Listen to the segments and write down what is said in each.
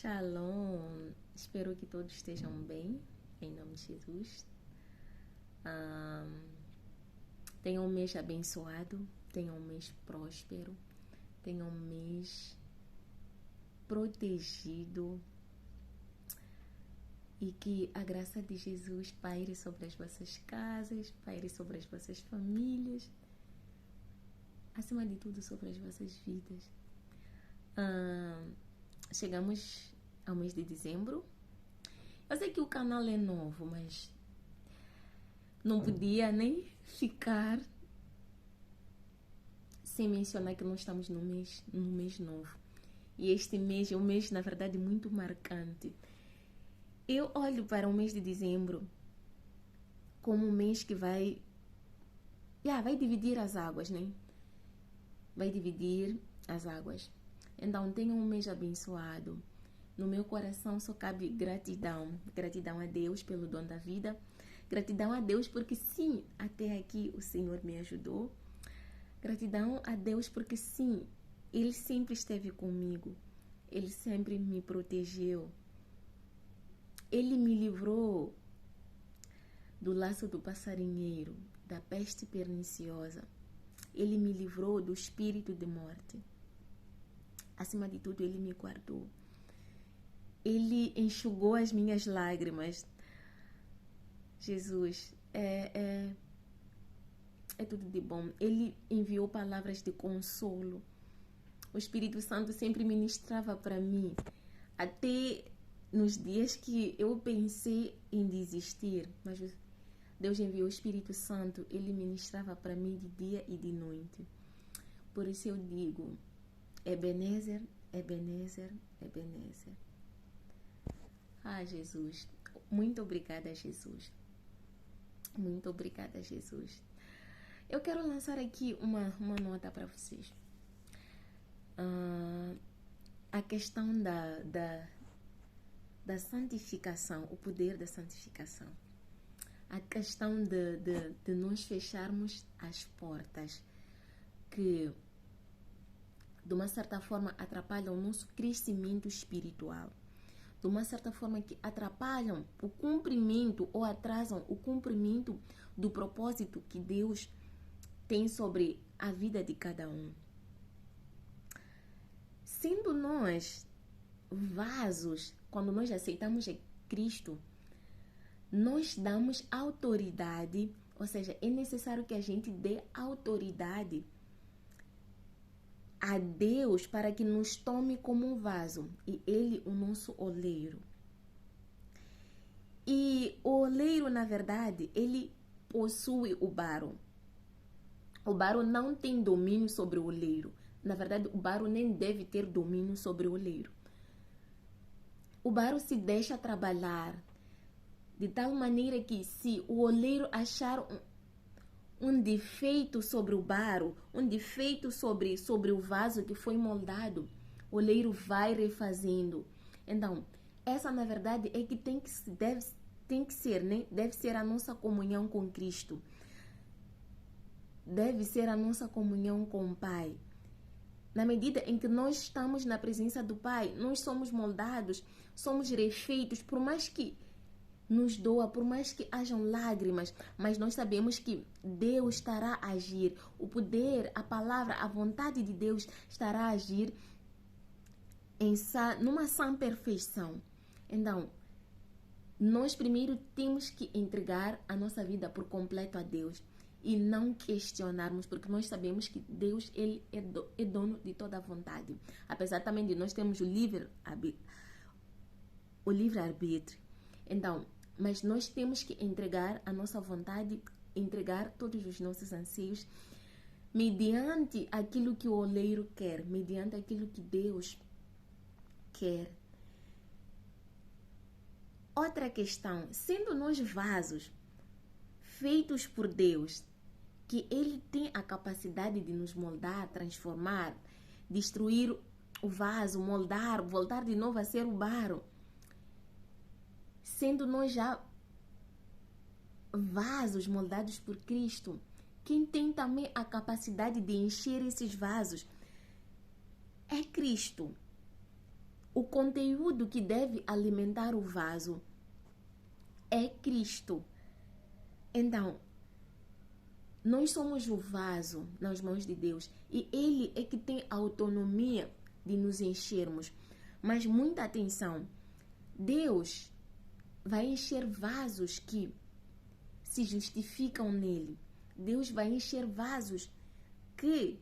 Shalom, espero que todos estejam bem, em nome de Jesus. Tenham um mês abençoado, tenham um mês próspero, tenham um mês protegido e que a graça de Jesus paire sobre as vossas casas, paire sobre as vossas famílias, acima de tudo sobre as vossas vidas. Chegamos ao mês de dezembro. Eu sei que o canal é novo, mas não podia nem ficar sem mencionar que nós estamos no mês novo. E este mês é um mês, na verdade, muito marcante. Eu olho para o mês de dezembro como um mês que vai dividir as águas, né? Vai dividir as águas. Então, tenha um mês abençoado. No meu coração só cabe gratidão. Gratidão a Deus pelo dom da vida. Gratidão a Deus porque sim, até aqui o Senhor me ajudou. Gratidão a Deus porque sim, Ele sempre esteve comigo. Ele sempre me protegeu. Ele me livrou do laço do passarinheiro, da peste perniciosa. Ele me livrou do espírito de morte. Acima de tudo, Ele me guardou. Ele enxugou as minhas lágrimas. Jesus, é tudo de bom. Ele enviou palavras de consolo. O Espírito Santo sempre ministrava para mim. Até nos dias que eu pensei em desistir. Mas Deus enviou o Espírito Santo. Ele ministrava para mim de dia e de noite. Por isso eu digo, Ebenezer, Ebenezer, Ebenezer. Jesus. Muito obrigada, Jesus. Muito obrigada, Jesus. Eu quero lançar aqui uma nota para vocês. A questão da santificação, o poder da santificação. A questão de nós fecharmos as portas que, de uma certa forma, atrapalham o nosso crescimento espiritual. De uma certa forma que atrapalham o cumprimento ou atrasam o cumprimento do propósito que Deus tem sobre a vida de cada um. Sendo nós vasos, quando nós aceitamos Cristo, nós damos autoridade, ou seja, é necessário que a gente dê autoridade a Deus para que nos tome como um vaso e Ele o nosso oleiro. E o oleiro, na verdade, ele possui o barro. O barro não tem domínio sobre o oleiro. Na verdade, o barro nem deve ter domínio sobre o oleiro. O barro se deixa trabalhar de tal maneira que se o oleiro achar um defeito sobre o barro, um defeito sobre o vaso que foi moldado, o oleiro vai refazendo. Então, essa na verdade é que deve ser, né? Deve ser a nossa comunhão com Cristo. Deve ser a nossa comunhão com o Pai. Na medida em que nós estamos na presença do Pai, nós somos moldados, somos refeitos, por mais que nos doa, por mais que hajam lágrimas, mas nós sabemos que Deus estará a agir. O poder, a palavra, a vontade de Deus estará a agir numa sã perfeição. Então, nós primeiro temos que entregar a nossa vida por completo a Deus e não questionarmos, porque nós sabemos que Deus ele é dono de toda a vontade. Apesar também de nós termos o livre-arbítrio. Então, mas nós temos que entregar a nossa vontade, entregar todos os nossos anseios mediante aquilo que o oleiro quer, mediante aquilo que Deus quer. Outra questão, sendo nós vasos feitos por Deus, que Ele tem a capacidade de nos moldar, transformar, destruir o vaso, moldar, voltar de novo a ser o barro. Sendo nós já vasos moldados por Cristo, quem tem também a capacidade de encher esses vasos é Cristo. o conteúdo que deve alimentar o vaso é Cristo. Então, nós somos o vaso nas mãos de Deus e Ele é que tem a autonomia de nos enchermos. Mas muita atenção, Deus vai encher vasos que se justificam nele. Deus vai encher vasos que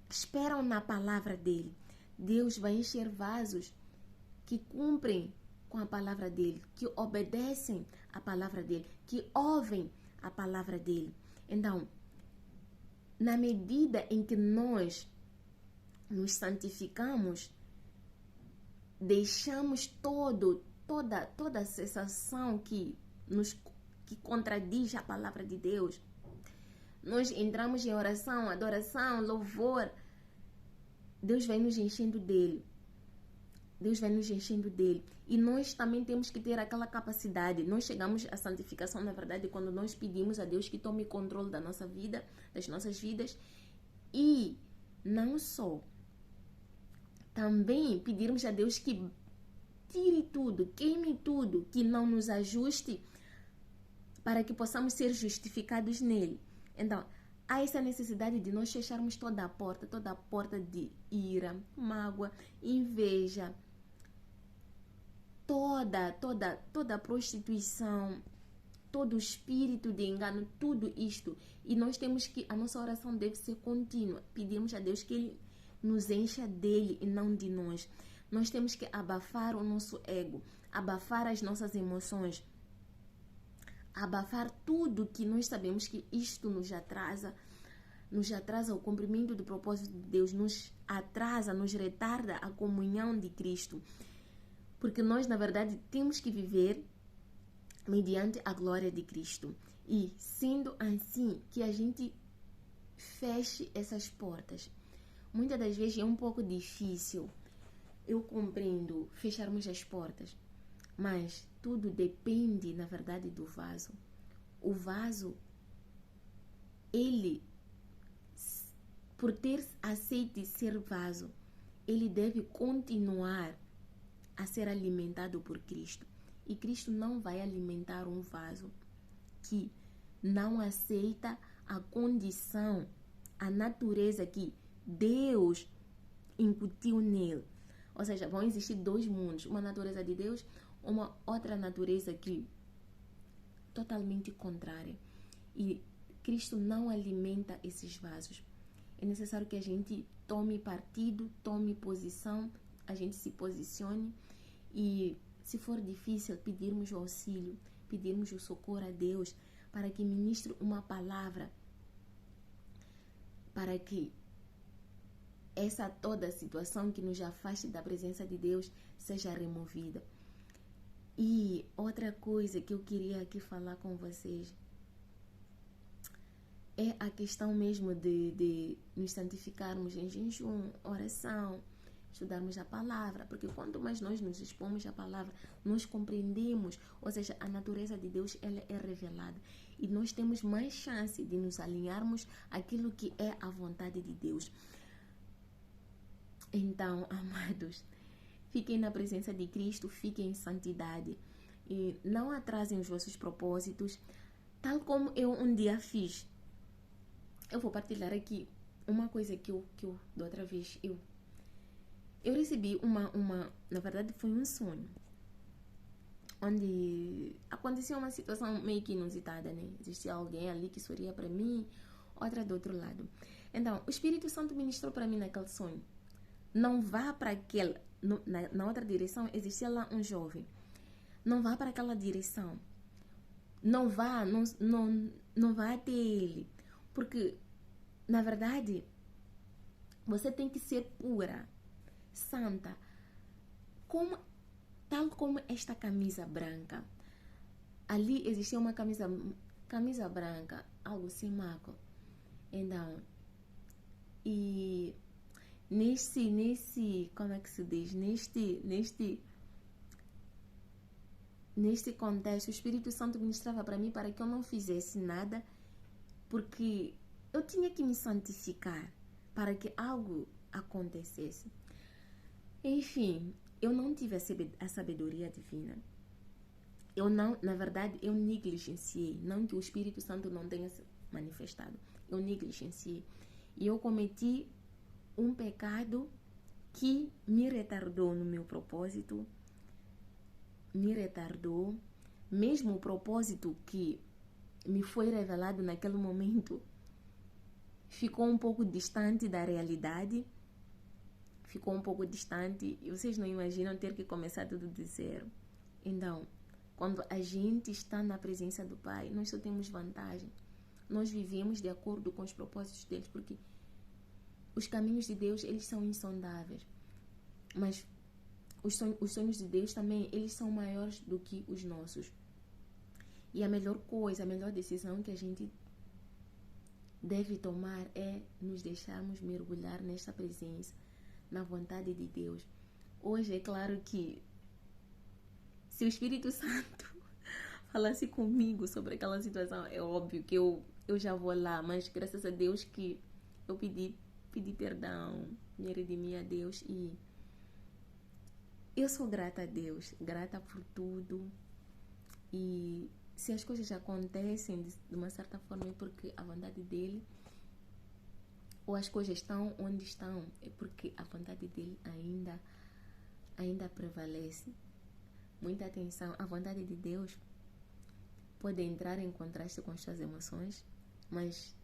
esperam na palavra dele. Deus vai encher vasos que cumprem com a palavra dele, que obedecem à palavra dele, que ouvem a palavra dele. Então, na medida em que nós nos santificamos, deixamos toda a sensação que contradiz a palavra de Deus. Nós entramos em oração, adoração, louvor. Deus vai nos enchendo dele. Deus vai nos enchendo dele. E nós também temos que ter aquela capacidade. Nós chegamos à santificação, na verdade, quando nós pedimos a Deus que tome controle da nossa vida, das nossas vidas. E não só. Também pedirmos a Deus que tire tudo, queime tudo, que não nos ajuste, para que possamos ser justificados nele. Então, há essa necessidade de nós fecharmos toda a porta de ira, mágoa, inveja, toda a prostituição, todo o espírito de engano, tudo isto. E nós temos que, a nossa oração deve ser contínua. Pedimos a Deus que Ele nos encha dele e não de nós. Nós temos que abafar o nosso ego, abafar as nossas emoções, abafar tudo que nós sabemos que isto nos atrasa o cumprimento do propósito de Deus, nos atrasa, nos retarda a comunhão de Cristo. Porque nós, na verdade, temos que viver mediante a glória de Cristo. E, sendo assim, que a gente feche essas portas. Muitas das vezes é um pouco difícil, eu compreendo, fecharmos as portas. Mas tudo depende, na verdade, do vaso. O vaso, ele, por ter aceito ser vaso, ele deve continuar a ser alimentado por Cristo. E Cristo não vai alimentar um vaso que não aceita a condição, a natureza que Deus incutiu nele. Ou seja, vão existir dois mundos, uma natureza de Deus, uma outra natureza que totalmente contrária. E Cristo não alimenta esses vasos. É necessário que a gente tome partido, tome posição, a gente se posicione e, se for difícil, pedirmos o auxílio, pedirmos o socorro a Deus para que ministre uma palavra, para que essa toda situação que nos afaste da presença de Deus seja removida. E outra coisa que eu queria aqui falar com vocês é a questão mesmo de nos santificarmos em jejum, oração, estudarmos a palavra, porque quanto mais nós nos expomos à palavra, nós compreendemos, ou seja, a natureza de Deus, ela é revelada, e nós temos mais chance de nos alinharmos àquilo que é a vontade de Deus. Então, amados, fiquem na presença de Cristo, fiquem em santidade e não atrasem os vossos propósitos, tal como eu um dia fiz. Eu vou partilhar aqui uma coisa que eu da outra vez, eu recebi na verdade foi um sonho, onde aconteceu uma situação meio que inusitada, né? Existia alguém ali que sorria para mim, outra do outro lado. Então, o Espírito Santo ministrou para mim naquele sonho: não vá para aquele, na outra direção existia lá um jovem, não vá para aquela direção, não vá até ele, porque na verdade você tem que ser pura, santa, tal como esta camisa branca. Ali existia uma camisa branca, algo sem marco. Então, e nesse como é que se diz, neste contexto, o Espírito Santo ministrava para mim para que eu não fizesse nada, porque eu tinha que me santificar para que algo acontecesse. Enfim, eu não tive a sabedoria divina. Eu não, na verdade, eu negligenciei. Não que o Espírito Santo não tenha se manifestado. Eu negligenciei. E eu cometi um pecado que me retardou no meu propósito. Me retardou. Mesmo o propósito que me foi revelado naquele momento ficou um pouco distante da realidade. Ficou um pouco distante. E vocês não imaginam ter que começar tudo de zero. Então, quando a gente está na presença do Pai, nós só temos vantagem. Nós vivemos de acordo com os propósitos deles, porque os caminhos de Deus, eles são insondáveis. Mas os sonhos de Deus também, eles são maiores do que os nossos. E a melhor coisa, a melhor decisão que a gente deve tomar é nos deixarmos mergulhar nesta presença, na vontade de Deus. Hoje, é claro que se o Espírito Santo falasse comigo sobre aquela situação, é óbvio que eu já vou lá, mas graças a Deus que eu pedi perdão, me redimi a Deus e eu sou grata a Deus, grata por tudo. E se as coisas acontecem de uma certa forma é porque a vontade dele, ou as coisas estão onde estão, é porque a vontade dele ainda prevalece. Muita atenção, a vontade de Deus pode entrar em contraste com as suas emoções, mas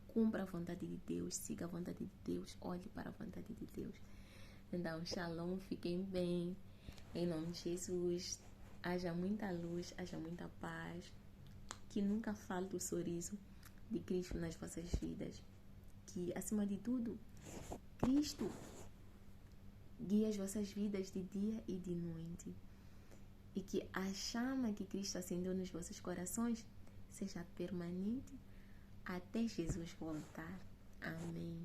cumpra a vontade de Deus, siga a vontade de Deus, olhe para a vontade de Deus. Então, shalom, fiquem bem, em nome de Jesus, haja muita luz, haja muita paz, que nunca falte o sorriso de Cristo nas vossas vidas, que, acima de tudo, Cristo guie as vossas vidas de dia e de noite. E que a chama que Cristo acendeu nos vossos corações seja permanente até Jesus voltar. Amém.